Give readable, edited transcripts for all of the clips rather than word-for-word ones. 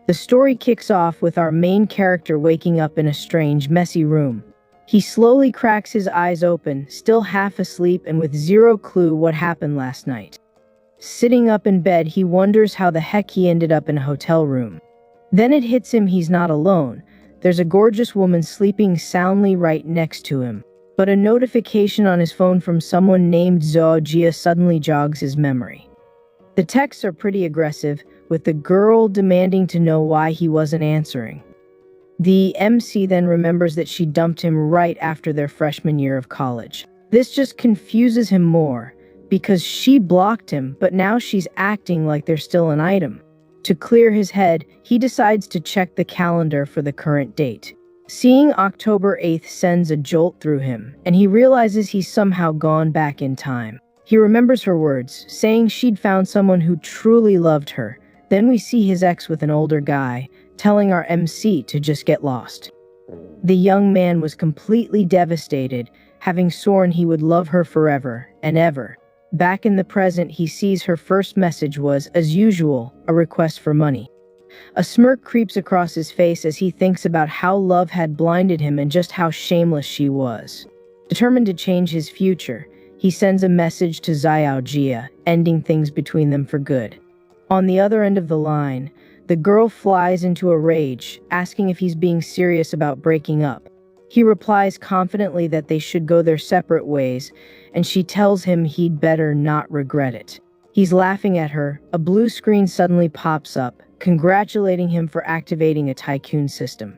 The story kicks off with our main character waking up in a strange, messy room. He slowly cracks his eyes open, still half asleep and with zero clue what happened last night. Sitting up in bed, he wonders how the heck he ended up in a hotel room. Then it hits him he's not alone. There's a gorgeous woman sleeping soundly right next to him. But a notification on his phone from someone named Zhao Jia suddenly jogs his memory. The texts are pretty aggressive, with the girl demanding to know why he wasn't answering. The MC then remembers that she dumped him right after their freshman year of college. This just confuses him more, because she blocked him, but now she's acting like they're still an item. To clear his head, he decides to check the calendar for the current date. Seeing October 8th sends a jolt through him, and he realizes he's somehow gone back in time. He remembers her words, saying she'd found someone who truly loved her. Then we see his ex with an older guy, telling our MC to just get lost. The young man was completely devastated, having sworn he would love her forever and ever. Back in the present, he sees her first message was, as usual, a request for money. A smirk creeps across his face as he thinks about how love had blinded him and just how shameless she was. Determined to change his future, he sends a message to Zhao Jia, ending things between them for good. On the other end of the line, the girl flies into a rage, asking if he's being serious about breaking up. He replies confidently that they should go their separate ways, and she tells him he'd better not regret it. He's laughing at her. A blue screen suddenly pops up, congratulating him for activating a tycoon system.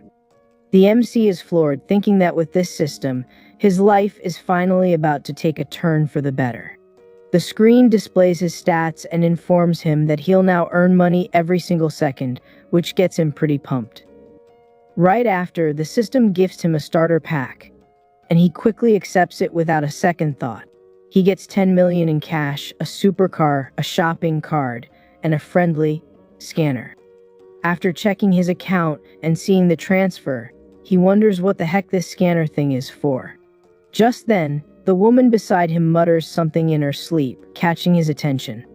The MC is floored, thinking that with this system, his life is finally about to take a turn for the better. The screen displays his stats and informs him that he'll now earn money every single second, which gets him pretty pumped. Right after, the system gifts him a starter pack, and he quickly accepts it without a second thought. He gets 10 million in cash, a supercar, a shopping card, and a friendly scanner. After checking his account and seeing the transfer, he wonders what the heck this scanner thing is for. Just then, the woman beside him mutters something in her sleep, catching his attention.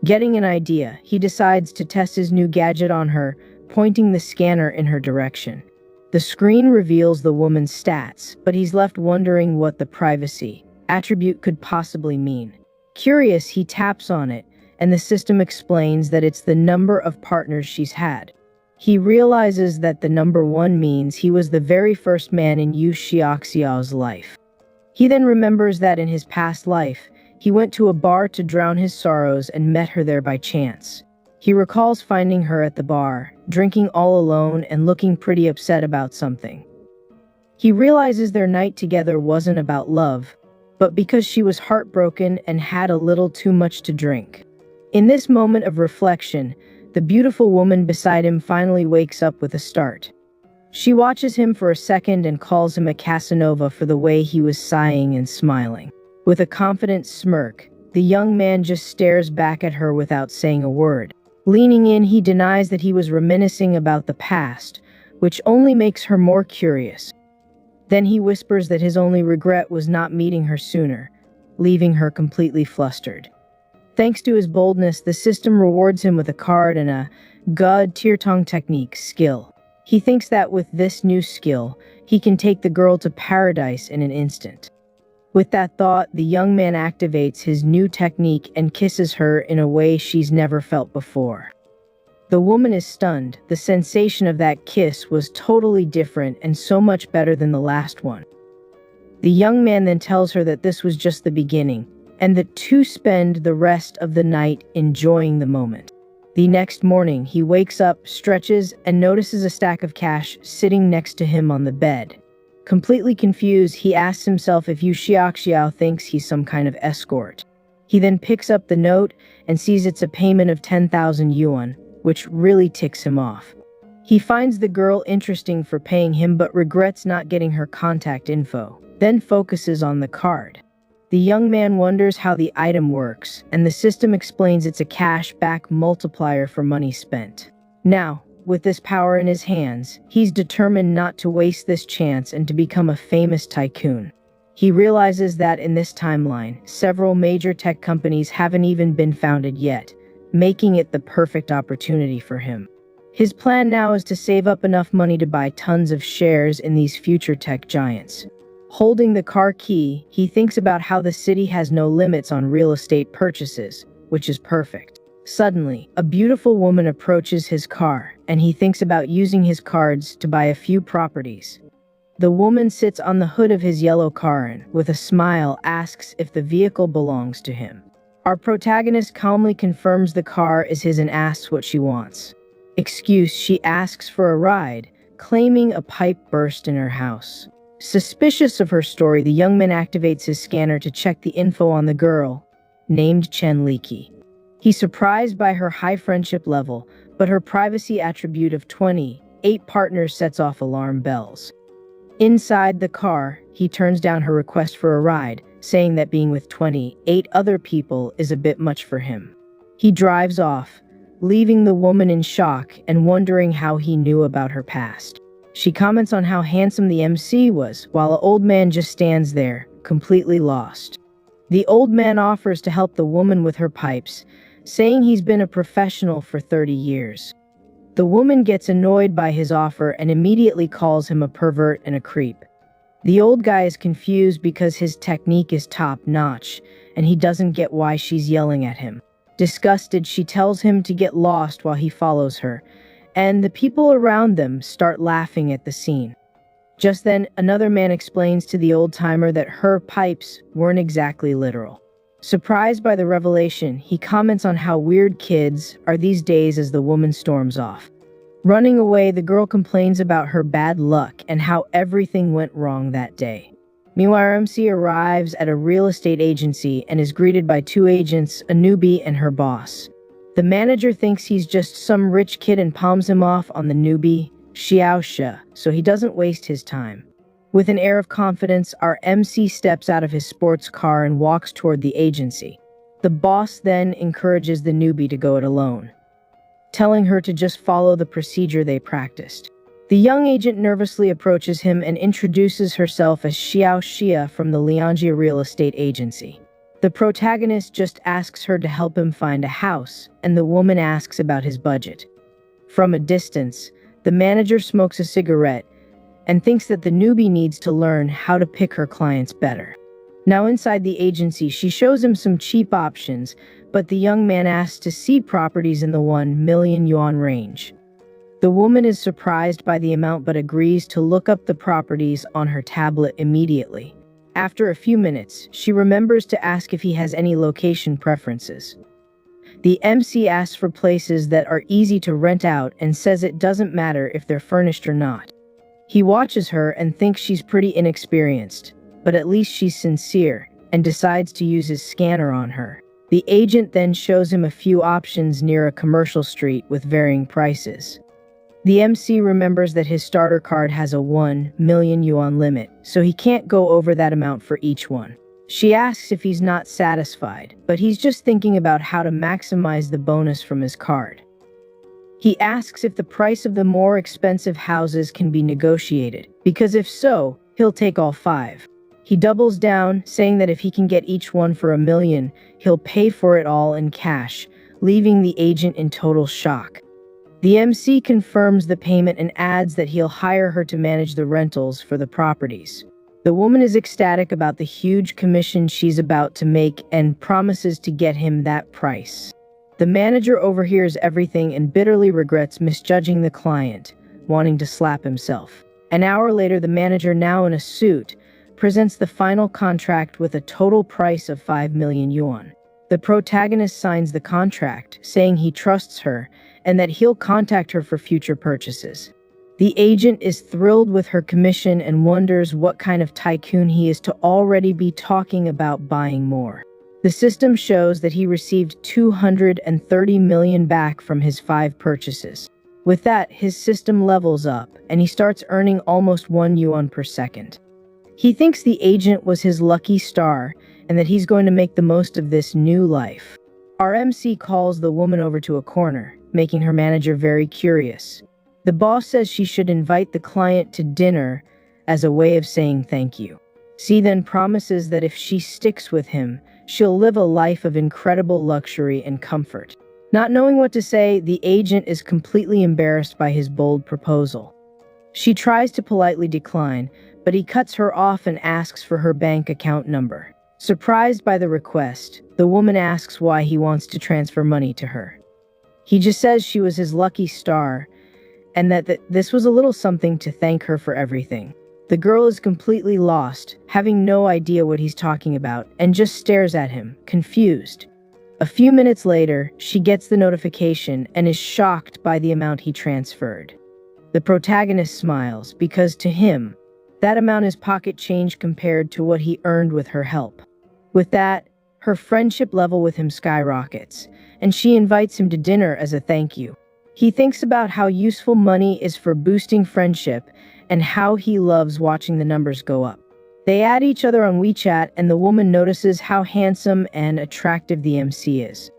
Getting an idea, he decides to test his new gadget on her, pointing the scanner in her direction. The screen reveals the woman's stats, but he's left wondering what the privacy attribute could possibly mean. Curious, he taps on it, and the system explains that it's the number of partners she's had. He realizes that the number 1 means he was the very first man in Yu Xiaoxiao's life. He then remembers that in his past life, he went to a bar to drown his sorrows and met her there by chance. He recalls finding her at the bar, drinking all alone and looking pretty upset about something. He realizes their night together wasn't about love, but because she was heartbroken and had a little too much to drink. In this moment of reflection, the beautiful woman beside him finally wakes up with a start. She watches him for a second and calls him a Casanova for the way he was sighing and smiling. With a confident smirk, the young man just stares back at her without saying a word. Leaning in, he denies that he was reminiscing about the past, which only makes her more curious. Then he whispers that his only regret was not meeting her sooner, leaving her completely flustered. Thanks to his boldness, the system rewards him with a card and a God Tirtong technique skill. He thinks that with this new skill, he can take the girl to paradise in an instant. With that thought, the young man activates his new technique and kisses her in a way she's never felt before. The woman is stunned. The sensation of that kiss was totally different and so much better than the last one. The young man then tells her that this was just the beginning, and the two spend the rest of the night enjoying the moment. The next morning, he wakes up, stretches, and notices a stack of cash sitting next to him on the bed. Completely confused, he asks himself if Yu Xiaoxiao thinks he's some kind of escort. He then picks up the note and sees it's a payment of 10,000 yuan, which really ticks him off. He finds the girl interesting for paying him but regrets not getting her contact info, then focuses on the card. The young man wonders how the item works, and the system explains it's a cash-back multiplier for money spent. Now, with this power in his hands, he's determined not to waste this chance and to become a famous tycoon. He realizes that in this timeline, several major tech companies haven't even been founded yet, making it the perfect opportunity for him. His plan now is to save up enough money to buy tons of shares in these future tech giants. Holding the car key, he thinks about how the city has no limits on real estate purchases, which is perfect. Suddenly, a beautiful woman approaches his car, and he thinks about using his cards to buy a few properties. The woman sits on the hood of his yellow car and, with a smile, asks if the vehicle belongs to him. Our protagonist calmly confirms the car is his and asks what she wants. Excuse, she asks for a ride, claiming a pipe burst in her house. Suspicious of her story, the young man activates his scanner to check the info on the girl, named Chen Liki. He's surprised by her high friendship level, but her privacy attribute of 28 partners sets off alarm bells. Inside the car, he turns down her request for a ride, saying that being with 28 other people is a bit much for him. He drives off, leaving the woman in shock and wondering how he knew about her past. She comments on how handsome the MC was, while an old man just stands there, completely lost. The old man offers to help the woman with her pipes, saying he's been a professional for 30 years. The woman gets annoyed by his offer and immediately calls him a pervert and a creep. The old guy is confused because his technique is top-notch, and he doesn't get why she's yelling at him. Disgusted, she tells him to get lost while he follows her, and the people around them start laughing at the scene. Just then, another man explains to the old-timer that her pipes weren't exactly literal. Surprised by the revelation, he comments on how weird kids are these days as the woman storms off. Running away, the girl complains about her bad luck and how everything went wrong that day. Meanwhile, MC arrives at a real estate agency and is greeted by two agents, a newbie and her boss. The manager thinks he's just some rich kid and palms him off on the newbie, Xiao Shi, so he doesn't waste his time. With an air of confidence, our MC steps out of his sports car and walks toward the agency. The boss then encourages the newbie to go it alone, telling her to just follow the procedure they practiced. The young agent nervously approaches him and introduces herself as Xiao Xia from the Lianjia real estate agency. The protagonist just asks her to help him find a house, and the woman asks about his budget. From a distance, the manager smokes a cigarette and thinks that the newbie needs to learn how to pick her clients better. Now inside the agency, she shows him some cheap options, but the young man asks to see properties in the 1 million yuan range. The woman is surprised by the amount but agrees to look up the properties on her tablet immediately. After a few minutes, she remembers to ask if he has any location preferences. The MC asks for places that are easy to rent out and says it doesn't matter if they're furnished or not. He watches her and thinks she's pretty inexperienced, but at least she's sincere, and decides to use his scanner on her. The agent then shows him a few options near a commercial street with varying prices. The MC remembers that his starter card has a 1 million yuan limit, so he can't go over that amount for each one. She asks if he's not satisfied, but he's just thinking about how to maximize the bonus from his card. He asks if the price of the more expensive houses can be negotiated, because if so, he'll take all 5. He doubles down, saying that if he can get each one for 1 million, he'll pay for it all in cash, leaving the agent in total shock. The MC confirms the payment and adds that he'll hire her to manage the rentals for the properties. The woman is ecstatic about the huge commission she's about to make and promises to get him that price. The manager overhears everything and bitterly regrets misjudging the client, wanting to slap himself. An hour later, the manager, now in a suit, presents the final contract with a total price of 5 million yuan. The protagonist signs the contract, saying he trusts her and that he'll contact her for future purchases. The agent is thrilled with her commission and wonders what kind of tycoon he is to already be talking about buying more. The system shows that he received 230 million back from his 5 purchases. With that, his system levels up, and he starts earning almost 1 yuan per second. He thinks the agent was his lucky star, and that he's going to make the most of this new life. Our MC calls the woman over to a corner, making her manager very curious. The boss says she should invite the client to dinner as a way of saying thank you. C then promises that if she sticks with him, she'll live a life of incredible luxury and comfort. Not knowing what to say, the agent is completely embarrassed by his bold proposal. She tries to politely decline, but he cuts her off and asks for her bank account number. Surprised by the request, the woman asks why he wants to transfer money to her. He just says she was his lucky star, and that this was a little something to thank her for everything. The girl is completely lost, having no idea what he's talking about, and just stares at him, confused. A few minutes later, she gets the notification and is shocked by the amount he transferred. The protagonist smiles because to him, that amount is pocket change compared to what he earned with her help. With that, her friendship level with him skyrockets, and she invites him to dinner as a thank you. He thinks about how useful money is for boosting friendship and how he loves watching the numbers go up. They add each other on WeChat, and the woman notices how handsome and attractive the MC is.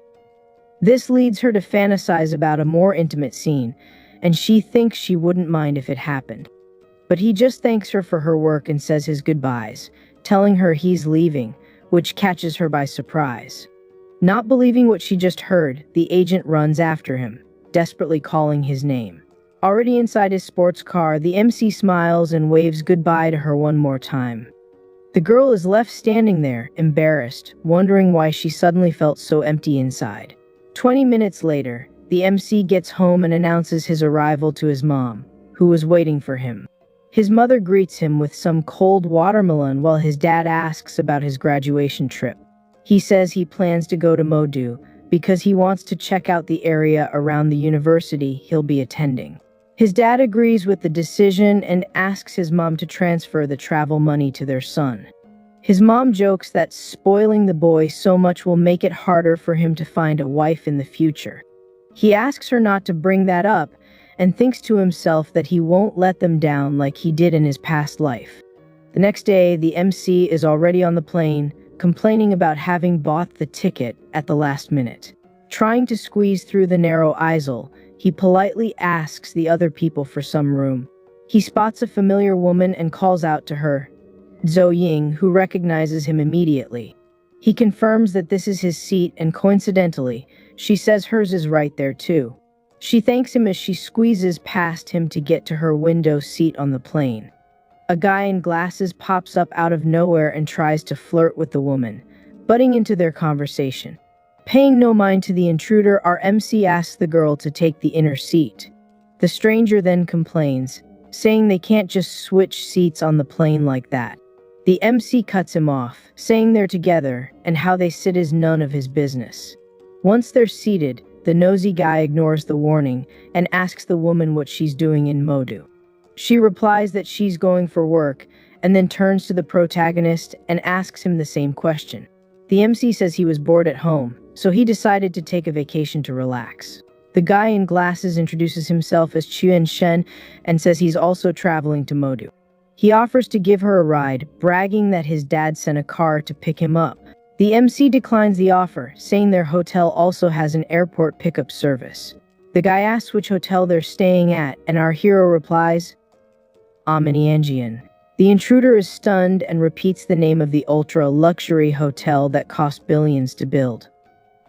This leads her to fantasize about a more intimate scene, and she thinks she wouldn't mind if it happened. But he just thanks her for her work and says his goodbyes, telling her he's leaving, which catches her by surprise. Not believing what she just heard, the agent runs after him, desperately calling his name. Already inside his sports car, the MC smiles and waves goodbye to her one more time. The girl is left standing there, embarrassed, wondering why she suddenly felt so empty inside. 20 minutes later, the MC gets home and announces his arrival to his mom, who was waiting for him. His mother greets him with some cold watermelon while his dad asks about his graduation trip. He says he plans to go to Modu because he wants to check out the area around the university he'll be attending. His dad agrees with the decision and asks his mom to transfer the travel money to their son. His mom jokes that spoiling the boy so much will make it harder for him to find a wife in the future. He asks her not to bring that up and thinks to himself that he won't let them down like he did in his past life. The next day, the MC is already on the plane, complaining about having bought the ticket at the last minute. Trying to squeeze through the narrow aisle, he politely asks the other people for some room. He spots a familiar woman and calls out to her, Zhou Ying, who recognizes him immediately. He confirms that this is his seat, and coincidentally, she says hers is right there too. She thanks him as she squeezes past him to get to her window seat on the plane. A guy in glasses pops up out of nowhere and tries to flirt with the woman, butting into their conversation. Paying no mind to the intruder, our MC asks the girl to take the inner seat. The stranger then complains, saying they can't just switch seats on the plane like that. The MC cuts him off, saying they're together and how they sit is none of his business. Once they're seated, the nosy guy ignores the warning and asks the woman what she's doing in Modu. She replies that she's going for work and then turns to the protagonist and asks him the same question. The MC says he was bored at home, so he decided to take a vacation to relax. The guy in glasses introduces himself as Chuan Shen and says he's also traveling to Modu. He offers to give her a ride, bragging that his dad sent a car to pick him up. The MC declines the offer, saying their hotel also has an airport pickup service. The guy asks which hotel they're staying at, and our hero replies, Aminianjian. The intruder is stunned and repeats the name of the ultra-luxury hotel that cost billions to build.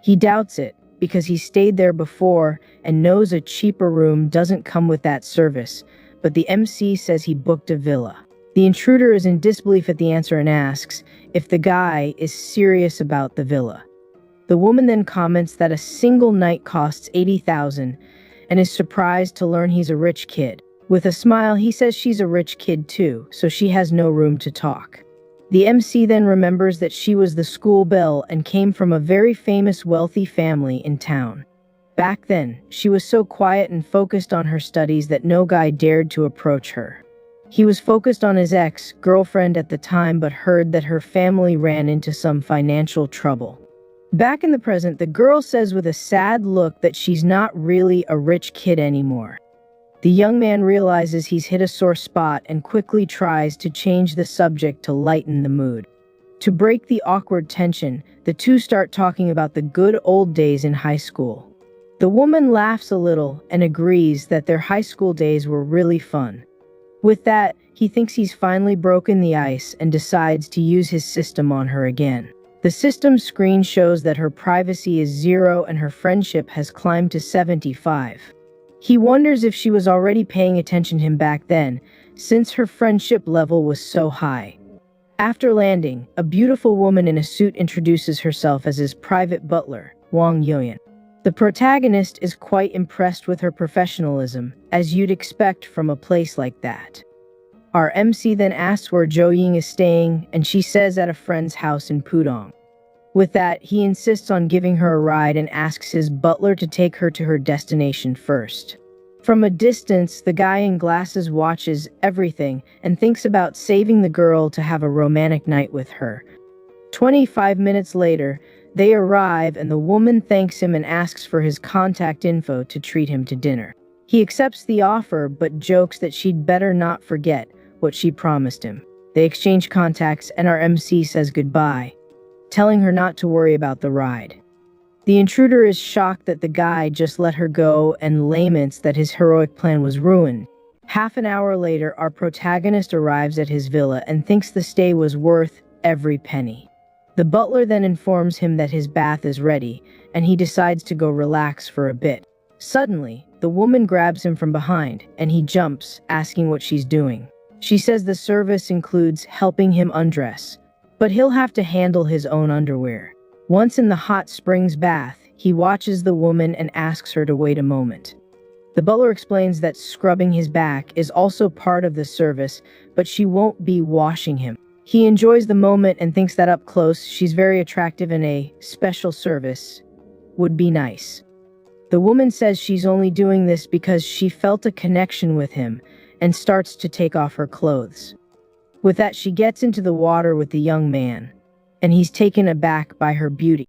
He doubts it, because he stayed there before and knows a cheaper room doesn't come with that service, but the MC says he booked a villa. The intruder is in disbelief at the answer and asks if the guy is serious about the villa. The woman then comments that a single night costs 80,000 and is surprised to learn he's a rich kid. With a smile, he says she's a rich kid too, so she has no room to talk. The MC then remembers that she was the school belle and came from a very famous wealthy family in town. Back then, she was so quiet and focused on her studies that no guy dared to approach her. He was focused on his ex-girlfriend at the time but heard that her family ran into some financial trouble. Back in the present, the girl says with a sad look that she's not really a rich kid anymore. The young man realizes he's hit a sore spot and quickly tries to change the subject to lighten the mood. To break the awkward tension, the two start talking about the good old days in high school. The woman laughs a little and agrees that their high school days were really fun. With that, he thinks he's finally broken the ice and decides to use his system on her again. The system screen shows that her privacy is 0 and her friendship has climbed to 75. He wonders if she was already paying attention to him back then, since her friendship level was so high. After landing, a beautiful woman in a suit introduces herself as his private butler, Wang Yoyan. The protagonist is quite impressed with her professionalism, as you'd expect from a place like that. Our MC then asks where Jo Ying is staying, and she says at a friend's house in Pudong. With that, he insists on giving her a ride and asks his butler to take her to her destination first. From a distance, the guy in glasses watches everything and thinks about saving the girl to have a romantic night with her. 25 minutes later, they arrive and the woman thanks him and asks for his contact info to treat him to dinner. He accepts the offer but jokes that she'd better not forget what she promised him. They exchange contacts and our MC says goodbye, telling her not to worry about the ride. The intruder is shocked that the guy just let her go and laments that his heroic plan was ruined. Half an hour later, our protagonist arrives at his villa and thinks the stay was worth every penny. The butler then informs him that his bath is ready, and he decides to go relax for a bit. Suddenly, the woman grabs him from behind, and he jumps, asking what she's doing. She says the service includes helping him undress, but he'll have to handle his own underwear. Once in the hot springs bath, he watches the woman and asks her to wait a moment. The butler explains that scrubbing his back is also part of the service, but she won't be washing him. He enjoys the moment and thinks that up close, she's very attractive and a special service would be nice. The woman says she's only doing this because she felt a connection with him and starts to take off her clothes. With that, she gets into the water with the young man, and he's taken aback by her beauty.